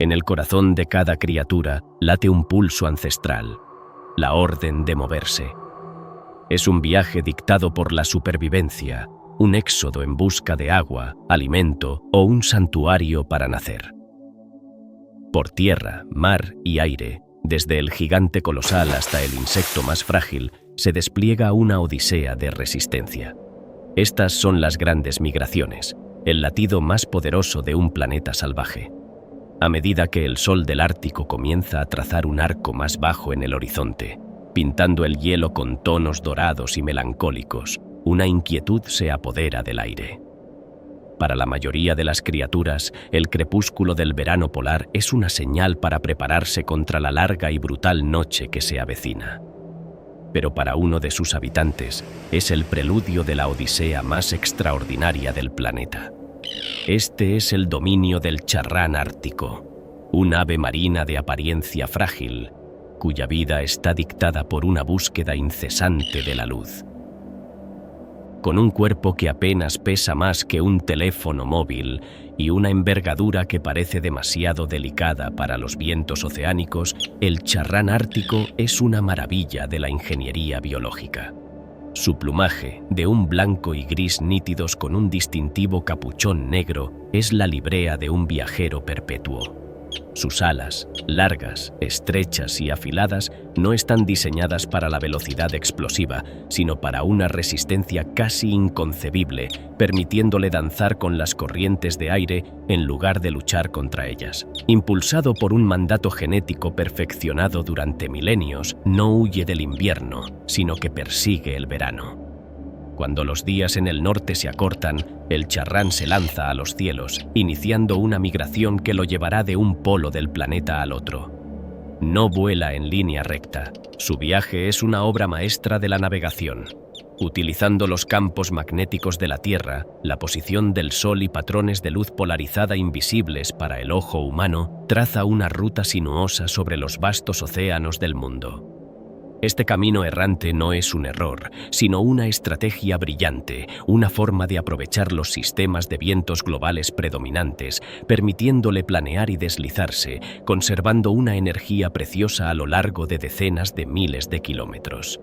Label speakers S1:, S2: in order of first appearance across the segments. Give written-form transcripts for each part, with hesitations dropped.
S1: En el corazón de cada criatura late un pulso ancestral, la orden de moverse. Es un viaje dictado por la supervivencia, un éxodo en busca de agua, alimento o un santuario para nacer. Por tierra, mar y aire, desde el gigante colosal hasta el insecto más frágil, se despliega una odisea de resistencia. Estas son las grandes migraciones, el latido más poderoso de un planeta salvaje. A medida que el sol del Ártico comienza a trazar un arco más bajo en el horizonte, pintando el hielo con tonos dorados y melancólicos, una inquietud se apodera del aire. Para la mayoría de las criaturas, el crepúsculo del verano polar es una señal para prepararse contra la larga y brutal noche que se avecina. Pero para uno de sus habitantes, es el preludio de la odisea más extraordinaria del planeta. Este es el dominio del charrán ártico, un ave marina de apariencia frágil, cuya vida está dictada por una búsqueda incesante de la luz. Con un cuerpo que apenas pesa más que un teléfono móvil y una envergadura que parece demasiado delicada para los vientos oceánicos, el charrán ártico es una maravilla de la ingeniería biológica. Su plumaje, de un blanco y gris nítidos con un distintivo capuchón negro, es la librea de un viajero perpetuo. Sus alas, largas, estrechas y afiladas, no están diseñadas para la velocidad explosiva, sino para una resistencia casi inconcebible, permitiéndole danzar con las corrientes de aire en lugar de luchar contra ellas. Impulsado por un mandato genético perfeccionado durante milenios, no huye del invierno, sino que persigue el verano. Cuando los días en el norte se acortan, el charrán se lanza a los cielos, iniciando una migración que lo llevará de un polo del planeta al otro. No vuela en línea recta. Su viaje es una obra maestra de la navegación. Utilizando los campos magnéticos de la Tierra, la posición del Sol y patrones de luz polarizada invisibles para el ojo humano, traza una ruta sinuosa sobre los vastos océanos del mundo. Este camino errante no es un error, sino una estrategia brillante, una forma de aprovechar los sistemas de vientos globales predominantes, permitiéndole planear y deslizarse, conservando una energía preciosa a lo largo de decenas de miles de kilómetros.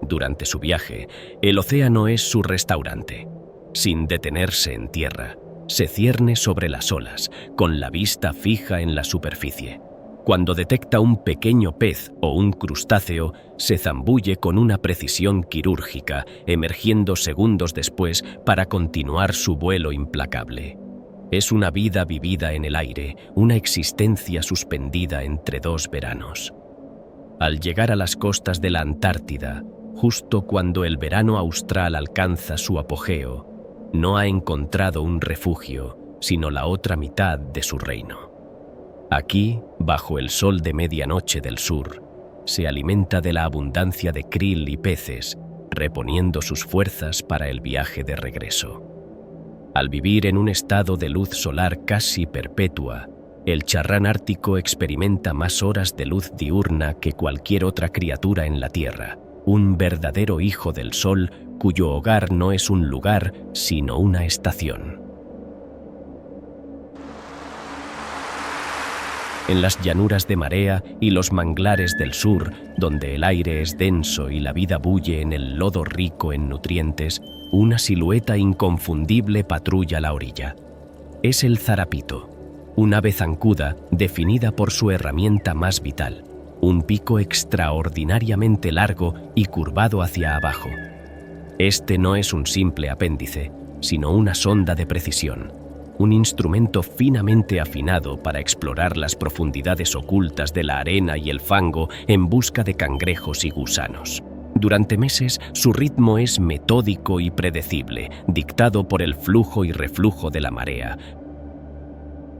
S1: Durante su viaje, el océano es su restaurante. Sin detenerse en tierra, se cierne sobre las olas, con la vista fija en la superficie. Cuando detecta un pequeño pez o un crustáceo, se zambulle con una precisión quirúrgica, emergiendo segundos después para continuar su vuelo implacable. Es una vida vivida en el aire, una existencia suspendida entre dos veranos. Al llegar a las costas de la Antártida, justo cuando el verano austral alcanza su apogeo, no ha encontrado un refugio, sino la otra mitad de su reino. Aquí, bajo el sol de medianoche del sur, se alimenta de la abundancia de krill y peces, reponiendo sus fuerzas para el viaje de regreso. Al vivir en un estado de luz solar casi perpetua, el charrán ártico experimenta más horas de luz diurna que cualquier otra criatura en la Tierra, un verdadero hijo del sol cuyo hogar no es un lugar, sino una estación. En las llanuras de marea y los manglares del sur, donde el aire es denso y la vida bulle en el lodo rico en nutrientes, una silueta inconfundible patrulla la orilla. Es el zarapito, un ave zancuda definida por su herramienta más vital, un pico extraordinariamente largo y curvado hacia abajo. Este no es un simple apéndice, sino una sonda de precisión, un instrumento finamente afinado para explorar las profundidades ocultas de la arena y el fango en busca de cangrejos y gusanos. Durante meses, su ritmo es metódico y predecible, dictado por el flujo y reflujo de la marea.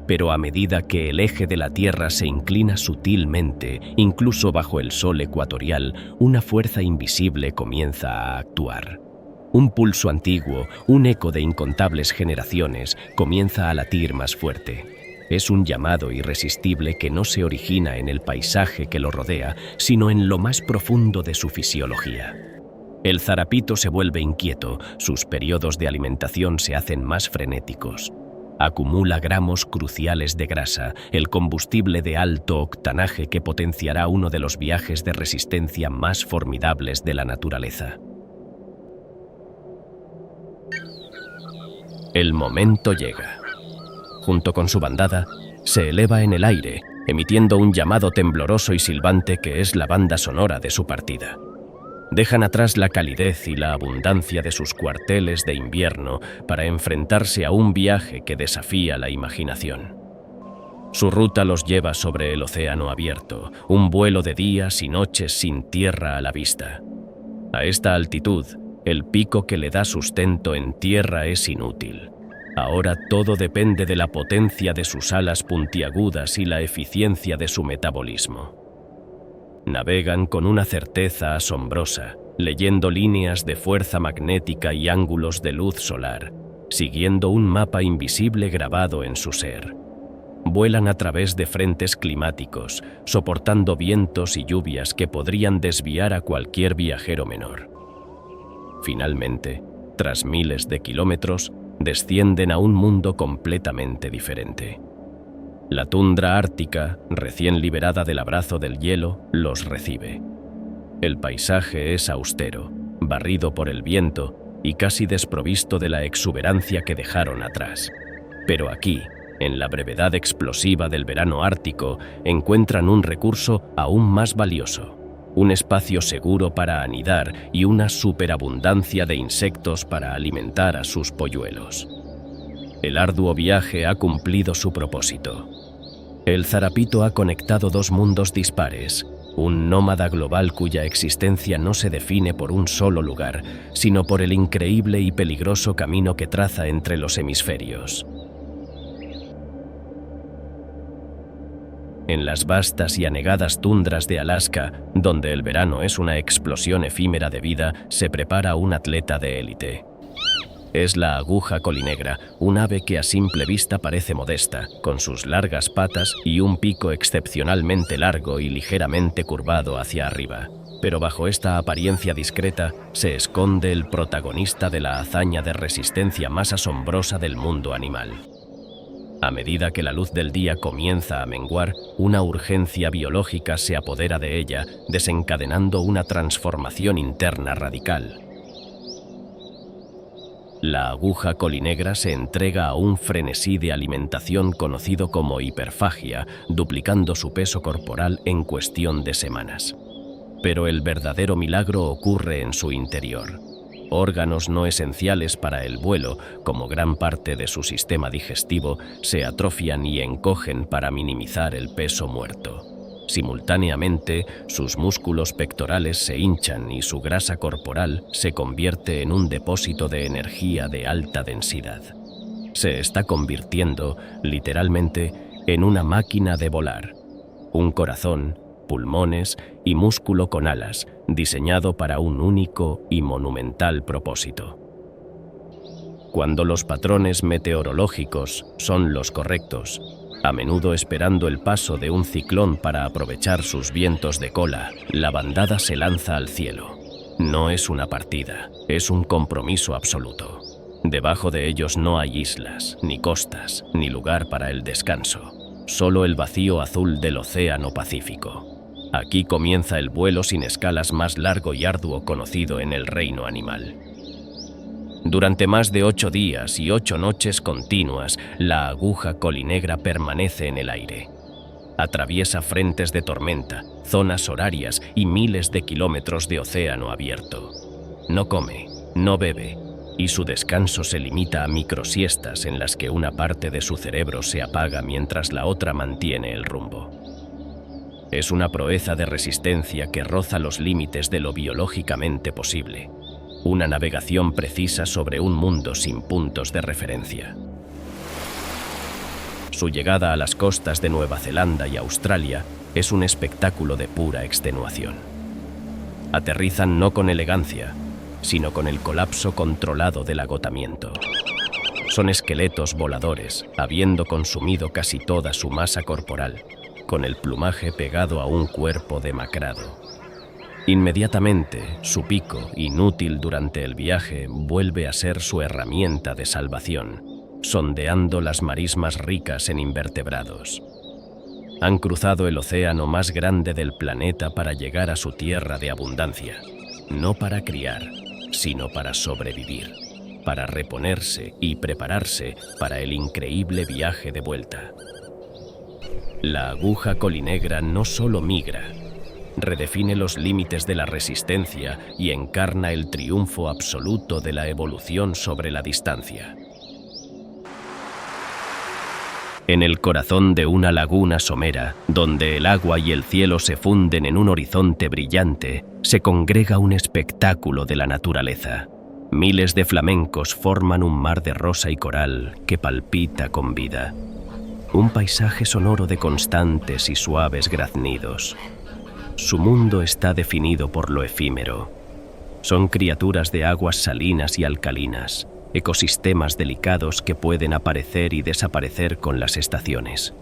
S1: Pero a medida que el eje de la Tierra se inclina sutilmente, incluso bajo el sol ecuatorial, una fuerza invisible comienza a actuar. Un pulso antiguo, un eco de incontables generaciones, comienza a latir más fuerte. Es un llamado irresistible que no se origina en el paisaje que lo rodea, sino en lo más profundo de su fisiología. El zarapito se vuelve inquieto, sus periodos de alimentación se hacen más frenéticos. Acumula gramos cruciales de grasa, el combustible de alto octanaje que potenciará uno de los viajes de resistencia más formidables de la naturaleza. El momento llega. Junto con su bandada, se eleva en el aire, emitiendo un llamado tembloroso y silbante que es la banda sonora de su partida. Dejan atrás la calidez y la abundancia de sus cuarteles de invierno para enfrentarse a un viaje que desafía la imaginación. Su ruta los lleva sobre el océano abierto, un vuelo de días y noches sin tierra a la vista. A esta altitud, el pico que le da sustento en tierra es inútil. Ahora todo depende de la potencia de sus alas puntiagudas y la eficiencia de su metabolismo. Navegan con una certeza asombrosa, leyendo líneas de fuerza magnética y ángulos de luz solar, siguiendo un mapa invisible grabado en su ser. Vuelan a través de frentes climáticos, soportando vientos y lluvias que podrían desviar a cualquier viajero menor. Finalmente, tras miles de kilómetros, descienden a un mundo completamente diferente. La tundra ártica, recién liberada del abrazo del hielo, los recibe. El paisaje es austero, barrido por el viento y casi desprovisto de la exuberancia que dejaron atrás. Pero aquí, en la brevedad explosiva del verano ártico, encuentran un recurso aún más valioso, un espacio seguro para anidar y una superabundancia de insectos para alimentar a sus polluelos. El arduo viaje ha cumplido su propósito. El zarapito ha conectado dos mundos dispares, un nómada global cuya existencia no se define por un solo lugar, sino por el increíble y peligroso camino que traza entre los hemisferios. En las vastas y anegadas tundras de Alaska, donde el verano es una explosión efímera de vida, se prepara un atleta de élite. Es la aguja colinegra, un ave que a simple vista parece modesta, con sus largas patas y un pico excepcionalmente largo y ligeramente curvado hacia arriba. Pero bajo esta apariencia discreta se esconde el protagonista de la hazaña de resistencia más asombrosa del mundo animal. A medida que la luz del día comienza a menguar, una urgencia biológica se apodera de ella, desencadenando una transformación interna radical. La aguja colinegra se entrega a un frenesí de alimentación conocido como hiperfagia, duplicando su peso corporal en cuestión de semanas. Pero el verdadero milagro ocurre en su interior. Órganos no esenciales para el vuelo, como gran parte de su sistema digestivo, se atrofian y encogen para minimizar el peso muerto. Simultáneamente, sus músculos pectorales se hinchan y su grasa corporal se convierte en un depósito de energía de alta densidad. Se está convirtiendo, literalmente, en una máquina de volar. Un corazón, pulmones y músculo con alas, diseñado para un único y monumental propósito. Cuando los patrones meteorológicos son los correctos, a menudo esperando el paso de un ciclón para aprovechar sus vientos de cola, la bandada se lanza al cielo. No es una partida, es un compromiso absoluto. Debajo de ellos no hay islas, ni costas, ni lugar para el descanso. Solo el vacío azul del océano Pacífico. Aquí comienza el vuelo sin escalas más largo y arduo conocido en el reino animal. Durante más de 8 días y 8 noches continuas, la aguja colinegra permanece en el aire. Atraviesa frentes de tormenta, zonas horarias y miles de kilómetros de océano abierto. No come, no bebe, y su descanso se limita a microsiestas en las que una parte de su cerebro se apaga mientras la otra mantiene el rumbo. Es una proeza de resistencia que roza los límites de lo biológicamente posible. Una navegación precisa sobre un mundo sin puntos de referencia. Su llegada a las costas de Nueva Zelanda y Australia es un espectáculo de pura extenuación. Aterrizan no con elegancia, sino con el colapso controlado del agotamiento. Son esqueletos voladores, habiendo consumido casi toda su masa corporal, con el plumaje pegado a un cuerpo demacrado. Inmediatamente, su pico, inútil durante el viaje, vuelve a ser su herramienta de salvación, sondeando las marismas ricas en invertebrados. Han cruzado el océano más grande del planeta para llegar a su tierra de abundancia, no para criar, sino para sobrevivir, para reponerse y prepararse para el increíble viaje de vuelta. La aguja colinegra no solo migra, redefine los límites de la resistencia y encarna el triunfo absoluto de la evolución sobre la distancia. En el corazón de una laguna somera, donde el agua y el cielo se funden en un horizonte brillante, se congrega un espectáculo de la naturaleza. Miles de flamencos forman un mar de rosa y coral que palpita con vida. Un paisaje sonoro de constantes y suaves graznidos. Su mundo está definido por lo efímero. Son criaturas de aguas salinas y alcalinas, ecosistemas delicados que pueden aparecer y desaparecer con las estaciones.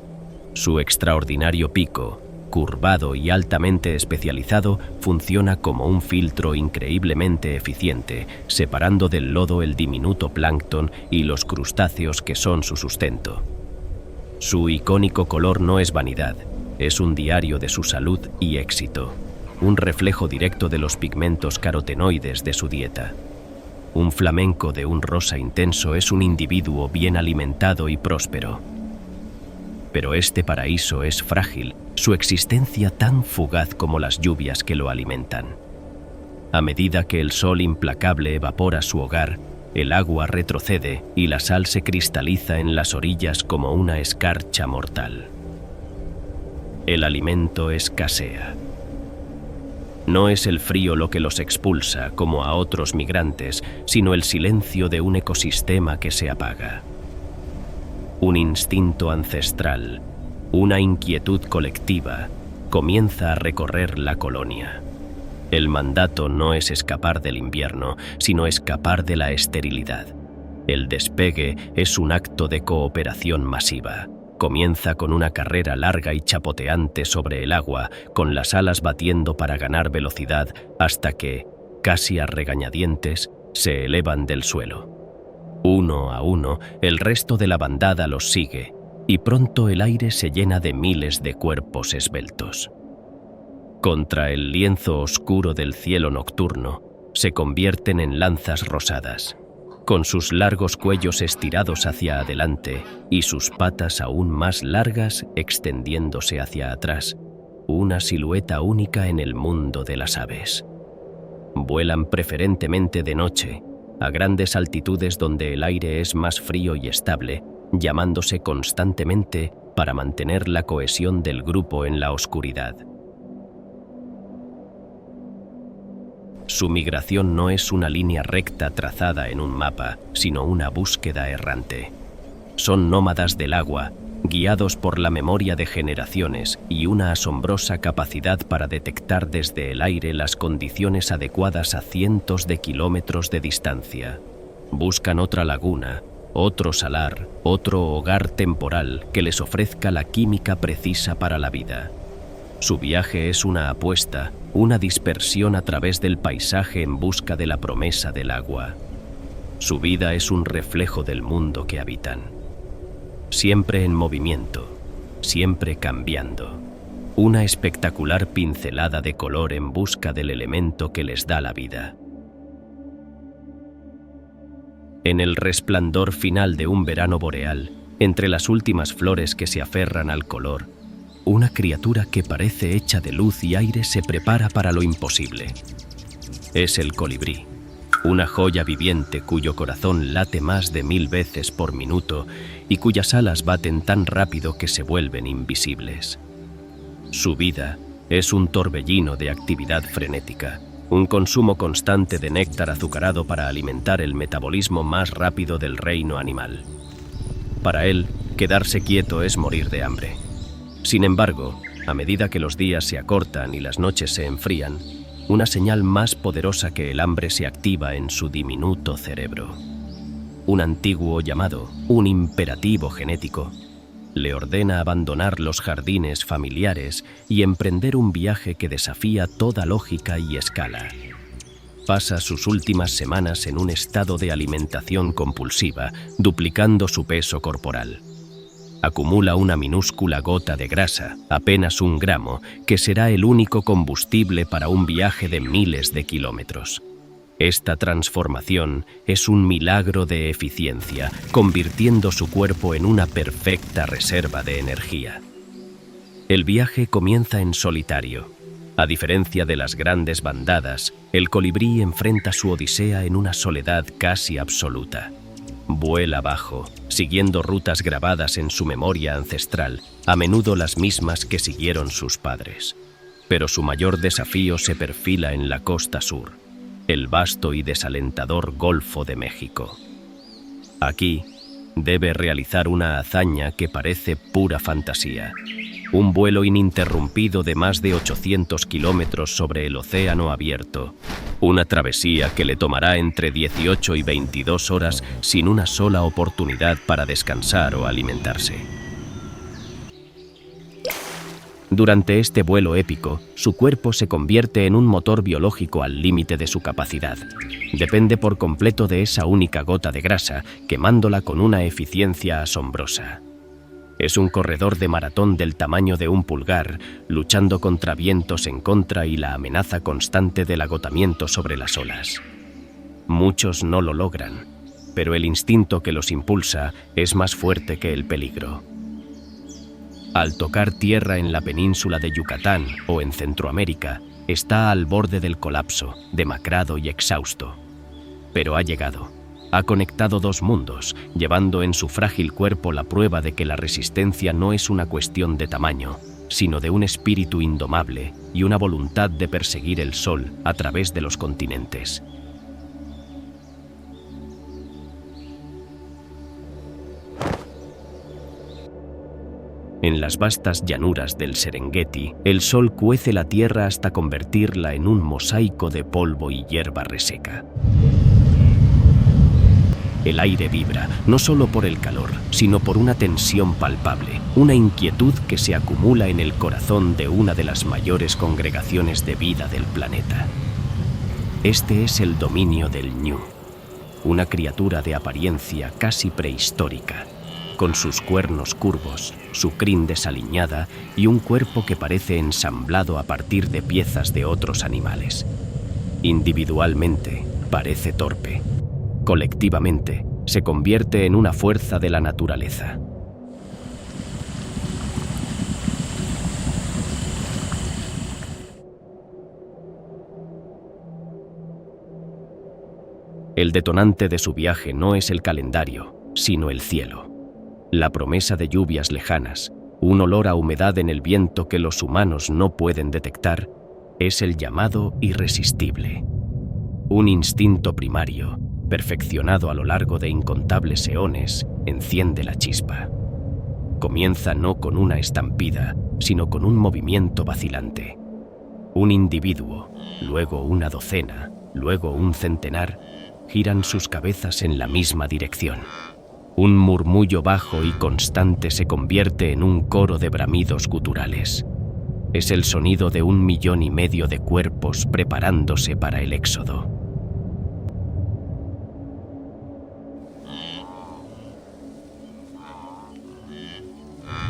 S1: Su extraordinario pico, curvado y altamente especializado, funciona como un filtro increíblemente eficiente, separando del lodo el diminuto plancton y los crustáceos que son su sustento. Su icónico color no es vanidad, es un diario de su salud y éxito, un reflejo directo de los pigmentos carotenoides de su dieta. Un flamenco de un rosa intenso es un individuo bien alimentado y próspero. Pero este paraíso es frágil, su existencia tan fugaz como las lluvias que lo alimentan. A medida que el sol implacable evapora su hogar, el agua retrocede y la sal se cristaliza en las orillas como una escarcha mortal. El alimento escasea. No es el frío lo que los expulsa, como a otros migrantes, sino el silencio de un ecosistema que se apaga. Un instinto ancestral, una inquietud colectiva, comienza a recorrer la colonia. El mandato no es escapar del invierno, sino escapar de la esterilidad. El despegue es un acto de cooperación masiva. Comienza con una carrera larga y chapoteante sobre el agua, con las alas batiendo para ganar velocidad, hasta que, casi a regañadientes, se elevan del suelo. Uno a uno, el resto de la bandada los sigue, y pronto el aire se llena de miles de cuerpos esbeltos. Contra el lienzo oscuro del cielo nocturno, se convierten en lanzas rosadas, con sus largos cuellos estirados hacia adelante y sus patas aún más largas extendiéndose hacia atrás, una silueta única en el mundo de las aves. Vuelan preferentemente de noche, a grandes altitudes donde el aire es más frío y estable, llamándose constantemente para mantener la cohesión del grupo en la oscuridad. Su migración no es una línea recta trazada en un mapa, sino una búsqueda errante. Son nómadas del agua, guiados por la memoria de generaciones y una asombrosa capacidad para detectar desde el aire las condiciones adecuadas a cientos de kilómetros de distancia. Buscan otra laguna, otro salar, otro hogar temporal que les ofrezca la química precisa para la vida. Su viaje es una apuesta, una dispersión a través del paisaje en busca de la promesa del agua. Su vida es un reflejo del mundo que habitan. Siempre en movimiento, siempre cambiando. Una espectacular pincelada de color en busca del elemento que les da la vida. En el resplandor final de un verano boreal, entre las últimas flores que se aferran al color, una criatura que parece hecha de luz y aire se prepara para lo imposible. Es el colibrí, una joya viviente cuyo corazón late más de 1000 veces por minuto y cuyas alas baten tan rápido que se vuelven invisibles. Su vida es un torbellino de actividad frenética, un consumo constante de néctar azucarado para alimentar el metabolismo más rápido del reino animal. Para él, quedarse quieto es morir de hambre. Sin embargo, a medida que los días se acortan y las noches se enfrían, una señal más poderosa que el hambre se activa en su diminuto cerebro. Un antiguo llamado, un imperativo genético, le ordena abandonar los jardines familiares y emprender un viaje que desafía toda lógica y escala. pasa sus últimas semanas en un estado de alimentación compulsiva, duplicando su peso corporal. Acumula una minúscula gota de grasa, apenas 1 gramo, que será el único combustible para un viaje de miles de kilómetros. Esta transformación es un milagro de eficiencia, convirtiendo su cuerpo en una perfecta reserva de energía. El viaje comienza en solitario. A diferencia de las grandes bandadas, el colibrí enfrenta su odisea en una soledad casi absoluta. Vuela bajo, siguiendo rutas grabadas en su memoria ancestral, a menudo las mismas que siguieron sus padres. Pero su mayor desafío se perfila en la costa sur, el vasto y desalentador Golfo de México. Aquí, debe realizar una hazaña que parece pura fantasía. Un vuelo ininterrumpido de más de 800 kilómetros sobre el océano abierto. Una travesía que le tomará entre 18 y 22 horas sin una sola oportunidad para descansar o alimentarse. Durante este vuelo épico, su cuerpo se convierte en un motor biológico al límite de su capacidad. Depende por completo de esa única gota de grasa, quemándola con una eficiencia asombrosa. Es un corredor de maratón del tamaño de un pulgar, luchando contra vientos en contra y la amenaza constante del agotamiento sobre las olas. Muchos no lo logran, pero el instinto que los impulsa es más fuerte que el peligro. Al tocar tierra en la península de Yucatán o en Centroamérica, está al borde del colapso, demacrado y exhausto. Pero ha llegado. Ha conectado 2 mundos, llevando en su frágil cuerpo la prueba de que la resistencia no es una cuestión de tamaño, sino de un espíritu indomable y una voluntad de perseguir el sol a través de los continentes. En las vastas llanuras del Serengeti, el sol cuece la tierra hasta convertirla en un mosaico de polvo y hierba reseca. El aire vibra, no solo por el calor, sino por una tensión palpable, una inquietud que se acumula en el corazón de una de las mayores congregaciones de vida del planeta. Este es el dominio del ñu, una criatura de apariencia casi prehistórica, con sus cuernos curvos, su crin desaliñada y un cuerpo que parece ensamblado a partir de piezas de otros animales. Individualmente, parece torpe. Colectivamente, se convierte en una fuerza de la naturaleza. El detonante de su viaje no es el calendario, sino el cielo. La promesa de lluvias lejanas, un olor a humedad en el viento que los humanos no pueden detectar, es el llamado irresistible. Un instinto primario, perfeccionado a lo largo de incontables eones, enciende la chispa. Comienza no con una estampida, sino con un movimiento vacilante. Un individuo, luego una docena, luego un centenar, giran sus cabezas en la misma dirección. Un murmullo bajo y constante se convierte en un coro de bramidos guturales. Es el sonido de 1,5 millones de cuerpos preparándose para el éxodo.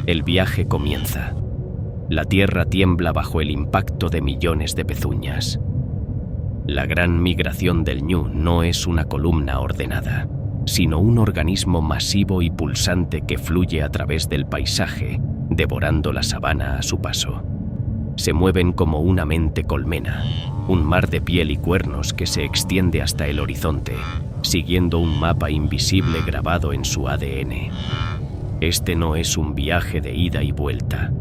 S1: El viaje comienza. La tierra tiembla bajo el impacto de millones de pezuñas. La gran migración del ñu no es una columna ordenada, sino un organismo masivo y pulsante que fluye a través del paisaje, devorando la sabana a su paso. Se mueven como una mente colmena, un mar de piel y cuernos que se extiende hasta el horizonte, siguiendo un mapa invisible grabado en su ADN. Este no es un viaje de ida y vuelta.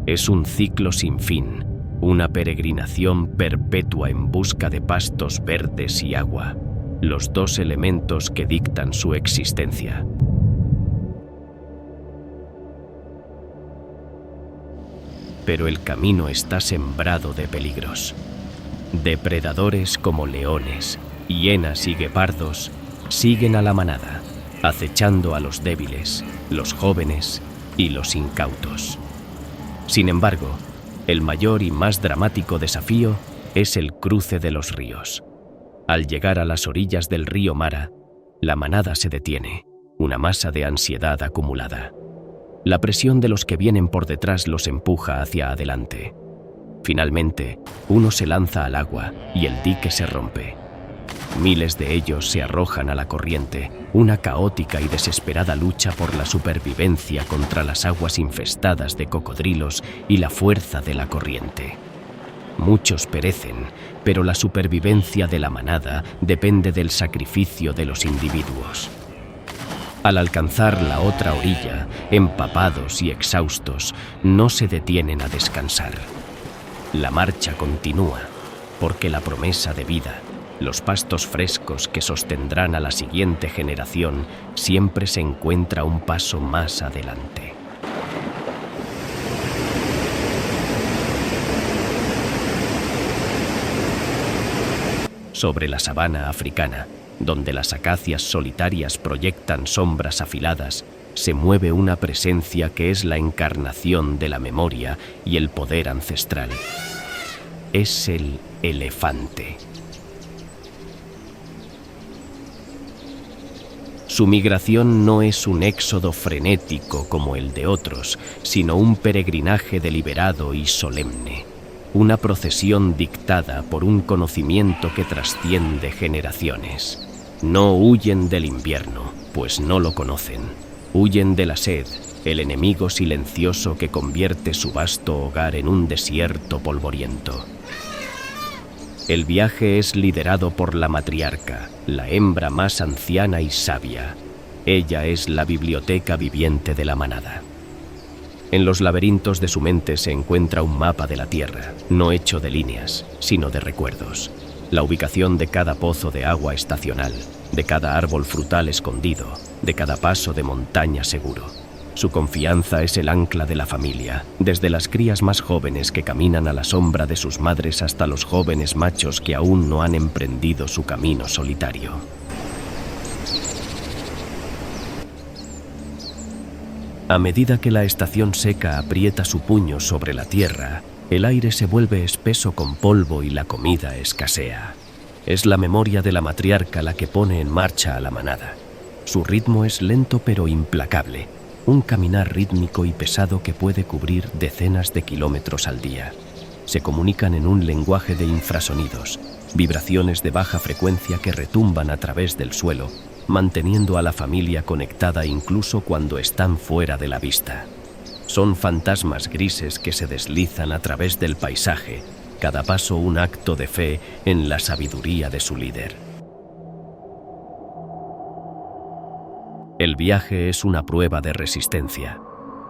S1: Es un ciclo sin fin, una peregrinación perpetua en busca de pastos verdes y agua, los 2 elementos que dictan su existencia. Pero el camino está sembrado de peligros. Depredadores como leones, hienas y guepardos siguen a la manada, acechando a los débiles, los jóvenes y los incautos. Sin embargo, el mayor y más dramático desafío es el cruce de los ríos. Al llegar a las orillas del río Mara, la manada se detiene, una masa de ansiedad acumulada. La presión de los que vienen por detrás los empuja hacia adelante. Finalmente, uno se lanza al agua y el dique se rompe. Miles de ellos se arrojan a la corriente, una caótica y desesperada lucha por la supervivencia contra las aguas infestadas de cocodrilos y la fuerza de la corriente. Muchos perecen, pero la supervivencia de la manada depende del sacrificio de los individuos. Al alcanzar la otra orilla, empapados y exhaustos, no se detienen a descansar. La marcha continúa, porque la promesa de vida, los pastos frescos que sostendrán a la siguiente generación, siempre se encuentra un paso más adelante. Sobre la sabana africana, donde las acacias solitarias proyectan sombras afiladas, se mueve una presencia que es la encarnación de la memoria y el poder ancestral. Es el elefante. Su migración no es un éxodo frenético como el de otros, sino un peregrinaje deliberado y solemne. Una procesión dictada por un conocimiento que trasciende generaciones. No huyen del invierno, pues no lo conocen. Huyen de la sed, el enemigo silencioso que convierte su vasto hogar en un desierto polvoriento. El viaje es liderado por la matriarca, la hembra más anciana y sabia. Ella es la biblioteca viviente de la manada. En los laberintos de su mente se encuentra un mapa de la tierra, no hecho de líneas, sino de recuerdos. La ubicación de cada pozo de agua estacional, de cada árbol frutal escondido, de cada paso de montaña seguro. Su confianza es el ancla de la familia, desde las crías más jóvenes que caminan a la sombra de sus madres hasta los jóvenes machos que aún no han emprendido su camino solitario. A medida que la estación seca aprieta su puño sobre la tierra, el aire se vuelve espeso con polvo y la comida escasea. Es la memoria de la matriarca la que pone en marcha a la manada. Su ritmo es lento pero implacable, un caminar rítmico y pesado que puede cubrir decenas de kilómetros al día. Se comunican en un lenguaje de infrasonidos, vibraciones de baja frecuencia que retumban a través del suelo, manteniendo a la familia conectada incluso cuando están fuera de la vista. Son fantasmas grises que se deslizan a través del paisaje, cada paso un acto de fe en la sabiduría de su líder. El viaje es una prueba de resistencia.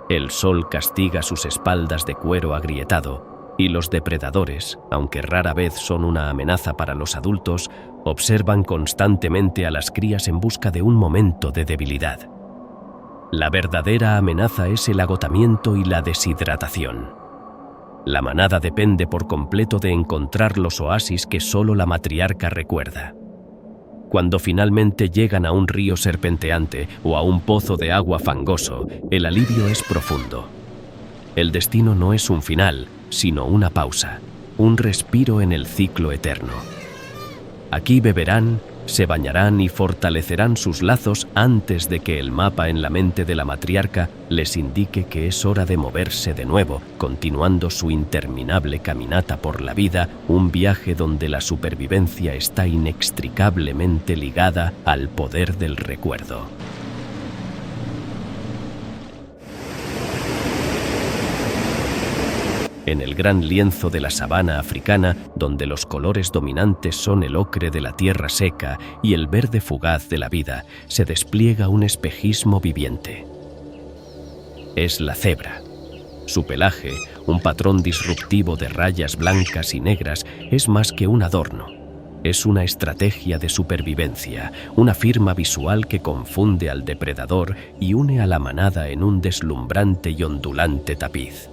S1: El sol castiga sus espaldas de cuero agrietado y los depredadores, aunque rara vez son una amenaza para los adultos, observan constantemente a las crías en busca de un momento de debilidad. La verdadera amenaza es el agotamiento y la deshidratación. La manada depende por completo de encontrar los oasis que solo la matriarca recuerda. Cuando finalmente llegan a un río serpenteante o a un pozo de agua fangoso, el alivio es profundo. El destino no es un final, sino una pausa, un respiro en el ciclo eterno. Aquí beberán, se bañarán y fortalecerán sus lazos antes de que el mapa en la mente de la matriarca les indique que es hora de moverse de nuevo, continuando su interminable caminata por la vida, un viaje donde la supervivencia está inextricablemente ligada al poder del recuerdo. En el gran lienzo de la sabana africana, donde los colores dominantes son el ocre de la tierra seca y el verde fugaz de la vida, se despliega un espejismo viviente. Es la cebra. Su pelaje, un patrón disruptivo de rayas blancas y negras, es más que un adorno. Es una estrategia de supervivencia, una firma visual que confunde al depredador y une a la manada en un deslumbrante y ondulante tapiz.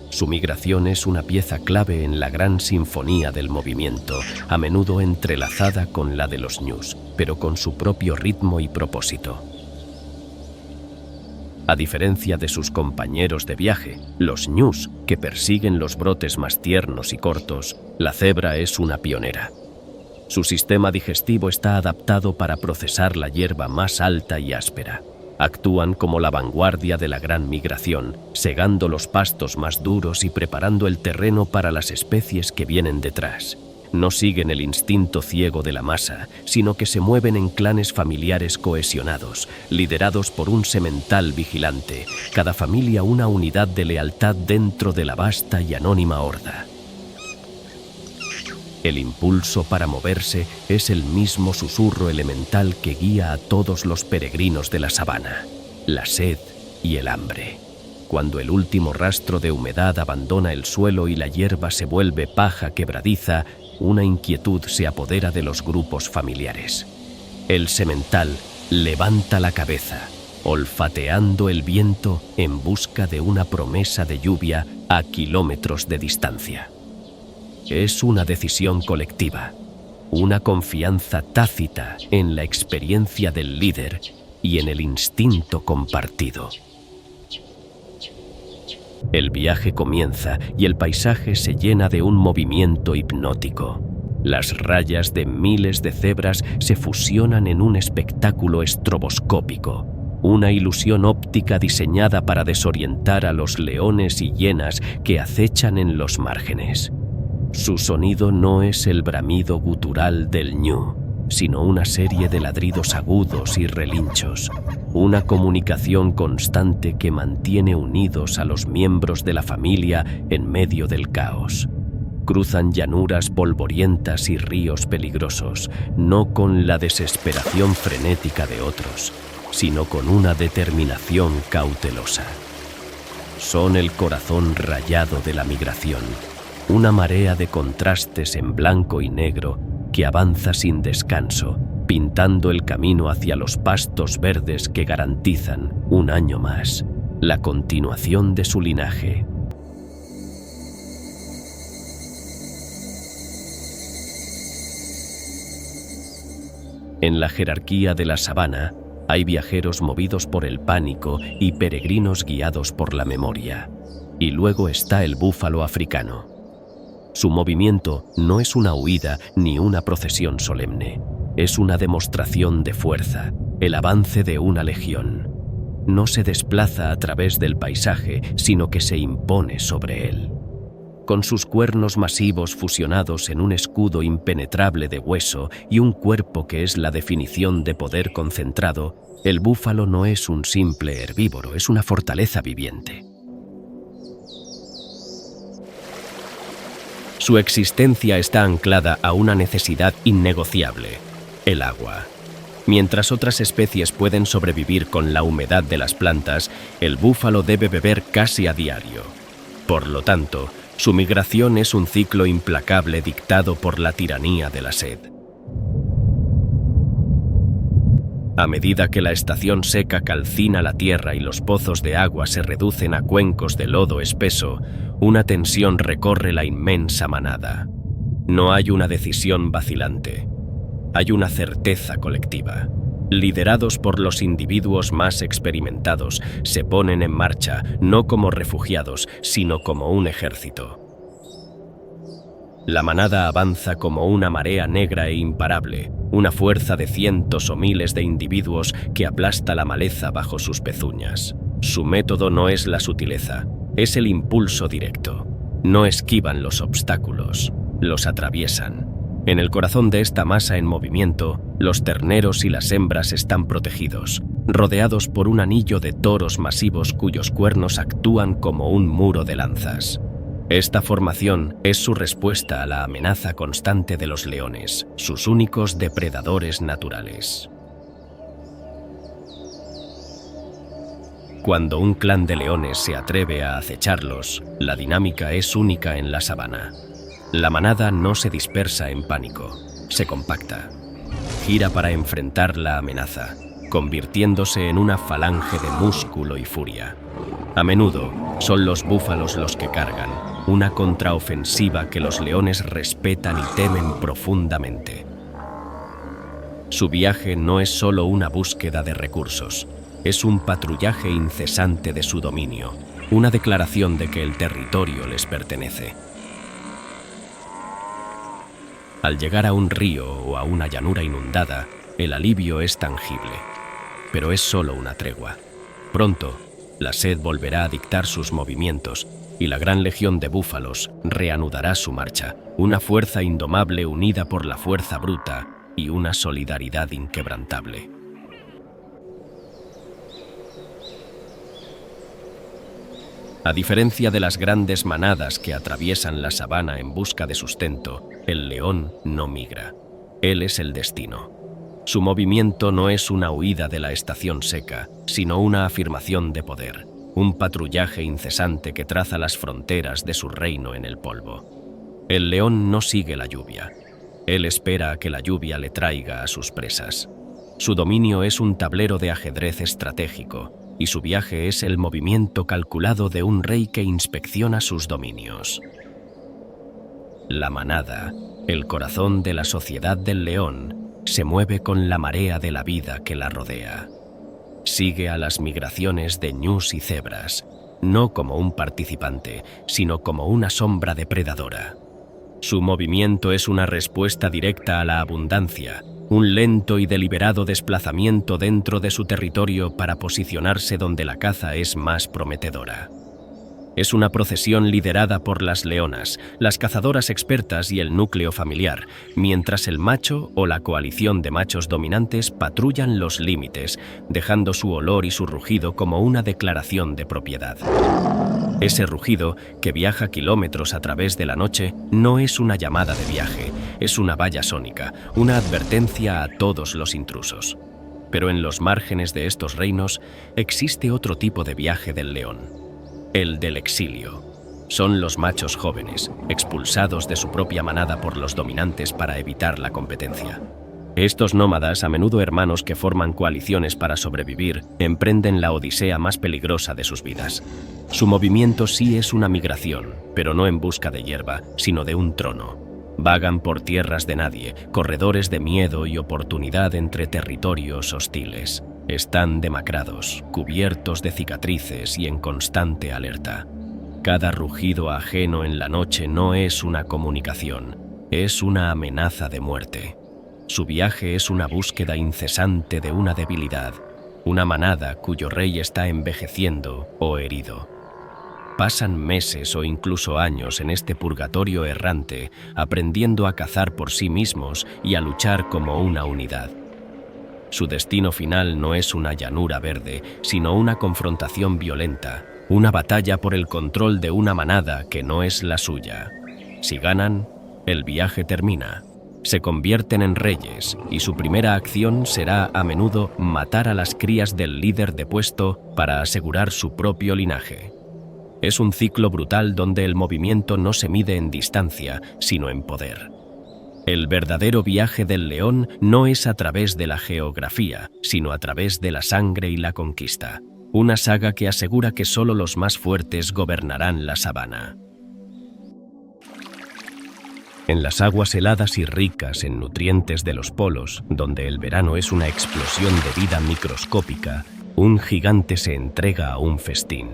S1: Su migración es una pieza clave en la gran sinfonía del movimiento, a menudo entrelazada con la de los ñus, pero con su propio ritmo y propósito. A diferencia de sus compañeros de viaje, los ñus, que persiguen los brotes más tiernos y cortos, la cebra es una pionera. Su sistema digestivo está adaptado para procesar la hierba más alta y áspera. Actúan como la vanguardia de la gran migración, segando los pastos más duros y preparando el terreno para las especies que vienen detrás. No siguen el instinto ciego de la masa, sino que se mueven en clanes familiares cohesionados, liderados por un semental vigilante, cada familia una unidad de lealtad dentro de la vasta y anónima horda. El impulso para moverse es el mismo susurro elemental que guía a todos los peregrinos de la sabana: la sed y el hambre. Cuando el último rastro de humedad abandona el suelo y la hierba se vuelve paja quebradiza, una inquietud se apodera de los grupos familiares. El semental levanta la cabeza, olfateando el viento en busca de una promesa de lluvia a kilómetros de distancia. Es una decisión colectiva, una confianza tácita en la experiencia del líder y en el instinto compartido. El viaje comienza y el paisaje se llena de un movimiento hipnótico. Las rayas de miles de cebras se fusionan en un espectáculo estroboscópico, una ilusión óptica diseñada para desorientar a los leones y hienas que acechan en los márgenes. Su sonido no es el bramido gutural del ñu, sino una serie de ladridos agudos y relinchos, una comunicación constante que mantiene unidos a los miembros de la familia en medio del caos. Cruzan llanuras polvorientas y ríos peligrosos, no con la desesperación frenética de otros, sino con una determinación cautelosa. Son el corazón rayado de la migración, una marea de contrastes en blanco y negro que avanza sin descanso, pintando el camino hacia los pastos verdes que garantizan, un año más, la continuación de su linaje. En la jerarquía de la sabana, hay viajeros movidos por el pánico y peregrinos guiados por la memoria. Y luego está el búfalo africano. Su movimiento no es una huida ni una procesión solemne. Es una demostración de fuerza, el avance de una legión. No se desplaza a través del paisaje, sino que se impone sobre él. Con sus cuernos masivos fusionados en un escudo impenetrable de hueso y un cuerpo que es la definición de poder concentrado, el búfalo no es un simple herbívoro, es una fortaleza viviente. Su existencia está anclada a una necesidad innegociable: el agua. Mientras otras especies pueden sobrevivir con la humedad de las plantas, el búfalo debe beber casi a diario. Por lo tanto, su migración es un ciclo implacable dictado por la tiranía de la sed. A medida que la estación seca calcina la tierra y los pozos de agua se reducen a cuencos de lodo espeso, una tensión recorre la inmensa manada. No hay una decisión vacilante. Hay una certeza colectiva. Liderados por los individuos más experimentados, se ponen en marcha no como refugiados, sino como un ejército. La manada avanza como una marea negra e imparable, una fuerza de cientos o miles de individuos que aplasta la maleza bajo sus pezuñas. Su método no es la sutileza, es el impulso directo. No esquivan los obstáculos, los atraviesan. En el corazón de esta masa en movimiento, los terneros y las hembras están protegidos, rodeados por un anillo de toros masivos cuyos cuernos actúan como un muro de lanzas. Esta formación es su respuesta a la amenaza constante de los leones, sus únicos depredadores naturales. Cuando un clan de leones se atreve a acecharlos, la dinámica es única en la sabana. La manada no se dispersa en pánico, se compacta. Gira para enfrentar la amenaza, convirtiéndose en una falange de músculo y furia. A menudo son los búfalos los que cargan, una contraofensiva que los leones respetan y temen profundamente. Su viaje no es solo una búsqueda de recursos, es un patrullaje incesante de su dominio, una declaración de que el territorio les pertenece. Al llegar a un río o a una llanura inundada, el alivio es tangible. Pero es solo una tregua. Pronto, la sed volverá a dictar sus movimientos y la gran legión de búfalos reanudará su marcha, una fuerza indomable unida por la fuerza bruta y una solidaridad inquebrantable. A diferencia de las grandes manadas que atraviesan la sabana en busca de sustento, el león no migra. Él es el destino. Su movimiento no es una huida de la estación seca, sino una afirmación de poder, un patrullaje incesante que traza las fronteras de su reino en el polvo. El león no sigue la lluvia. Él espera a que la lluvia le traiga a sus presas. Su dominio es un tablero de ajedrez estratégico, y su viaje es el movimiento calculado de un rey que inspecciona sus dominios. La manada, el corazón de la sociedad del león, se mueve con la marea de la vida que la rodea. Sigue a las migraciones de ñus y cebras, no como un participante, sino como una sombra depredadora. Su movimiento es una respuesta directa a la abundancia, un lento y deliberado desplazamiento dentro de su territorio para posicionarse donde la caza es más prometedora. Es una procesión liderada por las leonas, las cazadoras expertas y el núcleo familiar, mientras el macho o la coalición de machos dominantes patrullan los límites, dejando su olor y su rugido como una declaración de propiedad. Ese rugido, que viaja kilómetros a través de la noche, no es una llamada de viaje, es una valla sónica, una advertencia a todos los intrusos. Pero en los márgenes de estos reinos existe otro tipo de viaje del león, el del exilio. Son los machos jóvenes, expulsados de su propia manada por los dominantes para evitar la competencia. Estos nómadas, a menudo hermanos que forman coaliciones para sobrevivir, emprenden la odisea más peligrosa de sus vidas. Su movimiento sí es una migración, pero no en busca de hierba, sino de un trono. Vagan por tierras de nadie, corredores de miedo y oportunidad entre territorios hostiles. Están demacrados, cubiertos de cicatrices y en constante alerta. Cada rugido ajeno en la noche no es una comunicación, es una amenaza de muerte. Su viaje es una búsqueda incesante de una debilidad, una manada cuyo rey está envejeciendo o herido. Pasan meses o incluso años en este purgatorio errante, aprendiendo a cazar por sí mismos y a luchar como una unidad. Su destino final no es una llanura verde, sino una confrontación violenta, una batalla por el control de una manada que no es la suya. Si ganan, el viaje termina. Se convierten en reyes y su primera acción será a menudo matar a las crías del líder depuesto para asegurar su propio linaje. Es un ciclo brutal donde el movimiento no se mide en distancia, sino en poder. El verdadero viaje del león no es a través de la geografía, sino a través de la sangre y la conquista. Una saga que asegura que solo los más fuertes gobernarán la sabana. En las aguas heladas y ricas en nutrientes de los polos, donde el verano es una explosión de vida microscópica, un gigante se entrega a un festín.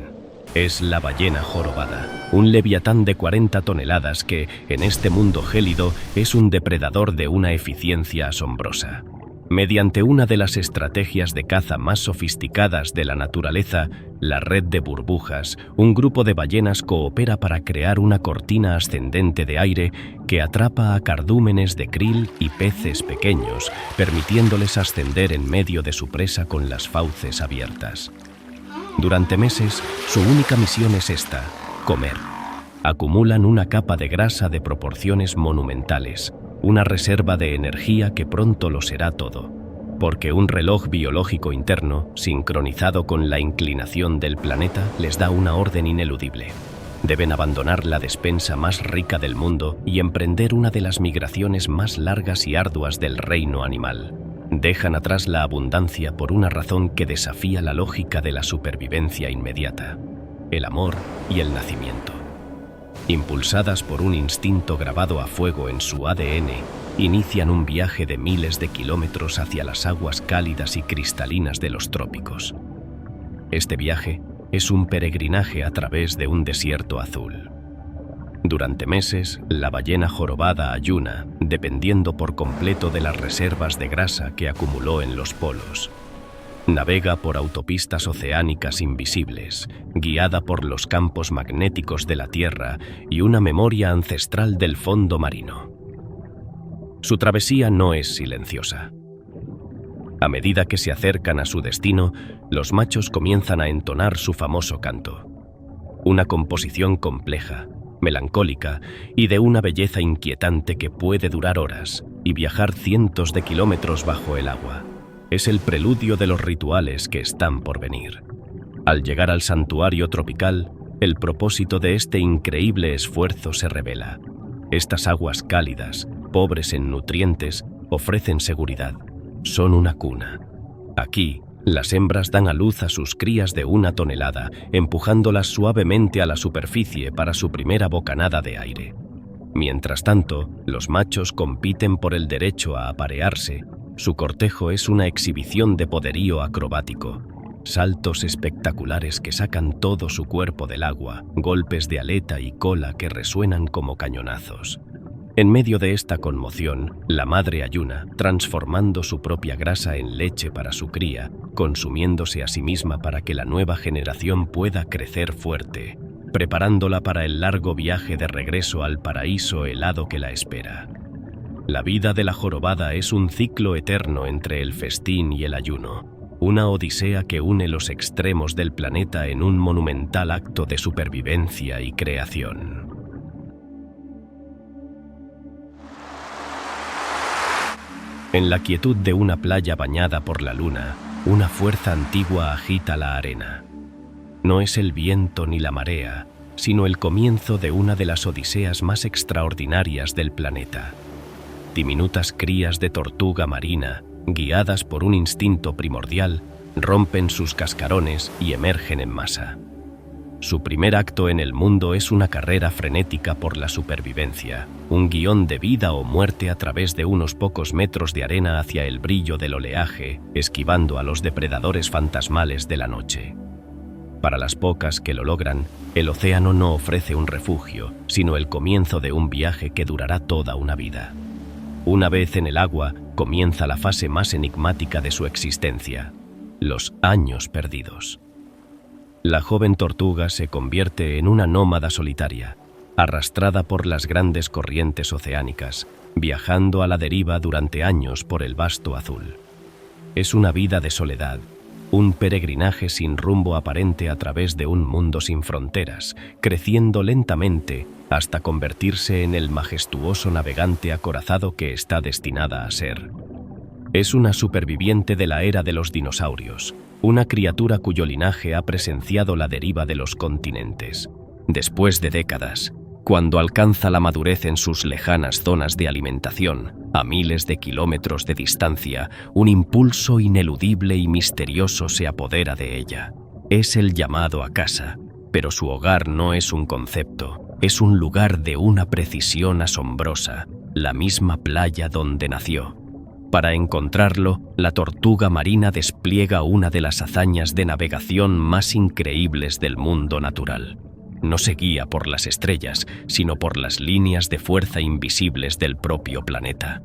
S1: Es la ballena jorobada, un leviatán de 40 toneladas que, en este mundo gélido, es un depredador de una eficiencia asombrosa. Mediante una de las estrategias de caza más sofisticadas de la naturaleza, la red de burbujas, un grupo de ballenas coopera para crear una cortina ascendente de aire que atrapa a cardúmenes de krill y peces pequeños, permitiéndoles ascender en medio de su presa con las fauces abiertas. Durante meses, su única misión es esta: comer. Acumulan una capa de grasa de proporciones monumentales, una reserva de energía que pronto lo será todo, porque un reloj biológico interno, sincronizado con la inclinación del planeta, les da una orden ineludible. Deben abandonar la despensa más rica del mundo y emprender una de las migraciones más largas y arduas del reino animal. Dejan atrás la abundancia por una razón que desafía la lógica de la supervivencia inmediata: el amor y el nacimiento. Impulsadas por un instinto grabado a fuego en su ADN, inician un viaje de miles de kilómetros hacia las aguas cálidas y cristalinas de los trópicos. Este viaje es un peregrinaje a través de un desierto azul. Durante meses, la ballena jorobada ayuna, dependiendo por completo de las reservas de grasa que acumuló en los polos. Navega por autopistas oceánicas invisibles, guiada por los campos magnéticos de la Tierra y una memoria ancestral del fondo marino. Su travesía no es silenciosa. A medida que se acercan a su destino, los machos comienzan a entonar su famoso canto. Una composición compleja, melancólica y de una belleza inquietante que puede durar horas y viajar cientos de kilómetros bajo el agua. Es el preludio de los rituales que están por venir. Al llegar al santuario tropical, el propósito de este increíble esfuerzo se revela. Estas aguas cálidas, pobres en nutrientes, ofrecen seguridad. Son una cuna. Aquí, las hembras dan a luz a sus crías de 1 tonelada, empujándolas suavemente a la superficie para su primera bocanada de aire. Mientras tanto, los machos compiten por el derecho a aparearse. Su cortejo es una exhibición de poderío acrobático. Saltos espectaculares que sacan todo su cuerpo del agua, golpes de aleta y cola que resuenan como cañonazos. En medio de esta conmoción, la madre ayuna, transformando su propia grasa en leche para su cría, consumiéndose a sí misma para que la nueva generación pueda crecer fuerte, preparándola para el largo viaje de regreso al paraíso helado que la espera. La vida de la jorobada es un ciclo eterno entre el festín y el ayuno, una odisea que une los extremos del planeta en un monumental acto de supervivencia y creación. En la quietud de una playa bañada por la luna, una fuerza antigua agita la arena. No es el viento ni la marea, sino el comienzo de una de las odiseas más extraordinarias del planeta. Diminutas crías de tortuga marina, guiadas por un instinto primordial, rompen sus cascarones y emergen en masa. Su primer acto en el mundo es una carrera frenética por la supervivencia, un guión de vida o muerte a través de unos pocos metros de arena hacia el brillo del oleaje, esquivando a los depredadores fantasmales de la noche. Para las pocas que lo logran, el océano no ofrece un refugio, sino el comienzo de un viaje que durará toda una vida. Una vez en el agua, comienza la fase más enigmática de su existencia: los años perdidos. La joven tortuga se convierte en una nómada solitaria, arrastrada por las grandes corrientes oceánicas, viajando a la deriva durante años por el vasto azul. Es una vida de soledad, un peregrinaje sin rumbo aparente a través de un mundo sin fronteras, creciendo lentamente hasta convertirse en el majestuoso navegante acorazado que está destinada a ser. Es una superviviente de la era de los dinosaurios, una criatura cuyo linaje ha presenciado la deriva de los continentes. Después de décadas, cuando alcanza la madurez en sus lejanas zonas de alimentación, a miles de kilómetros de distancia, un impulso ineludible y misterioso se apodera de ella. Es el llamado a casa, pero su hogar no es un concepto, es un lugar de una precisión asombrosa, la misma playa donde nació. Para encontrarlo, la tortuga marina despliega una de las hazañas de navegación más increíbles del mundo natural. No se guía por las estrellas, sino por las líneas de fuerza invisibles del propio planeta.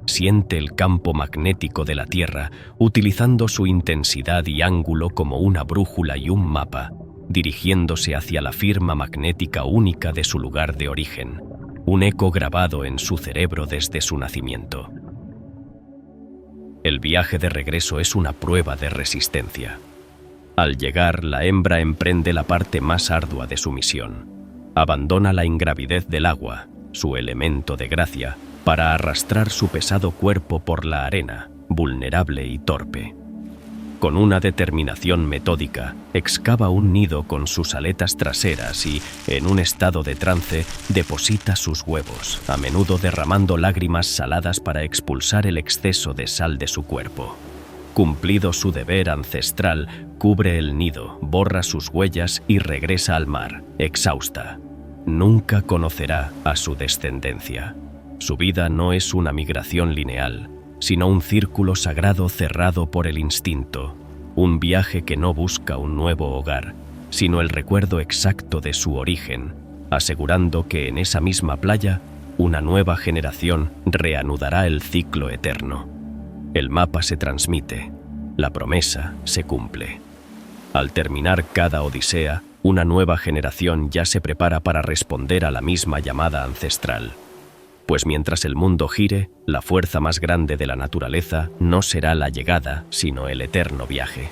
S1: Siente el campo magnético de la Tierra, utilizando su intensidad y ángulo como una brújula y un mapa, dirigiéndose hacia la firma magnética única de su lugar de origen, un eco grabado en su cerebro desde su nacimiento. El viaje de regreso es una prueba de resistencia. Al llegar, la hembra emprende la parte más ardua de su misión. Abandona la ingravidez del agua, su elemento de gracia, para arrastrar su pesado cuerpo por la arena, vulnerable y torpe. Con una determinación metódica, excava un nido con sus aletas traseras y, en un estado de trance, deposita sus huevos, a menudo derramando lágrimas saladas para expulsar el exceso de sal de su cuerpo. Cumplido su deber ancestral, cubre el nido, borra sus huellas y regresa al mar, exhausta. Nunca conocerá a su descendencia. Su vida no es una migración lineal, sino un círculo sagrado cerrado por el instinto, un viaje que no busca un nuevo hogar, sino el recuerdo exacto de su origen, asegurando que en esa misma playa una nueva generación reanudará el ciclo eterno. El mapa se transmite, la promesa se cumple. Al terminar cada odisea, una nueva generación ya se prepara para responder a la misma llamada ancestral. Pues mientras el mundo gire, la fuerza más grande de la naturaleza no será la llegada, sino el eterno viaje.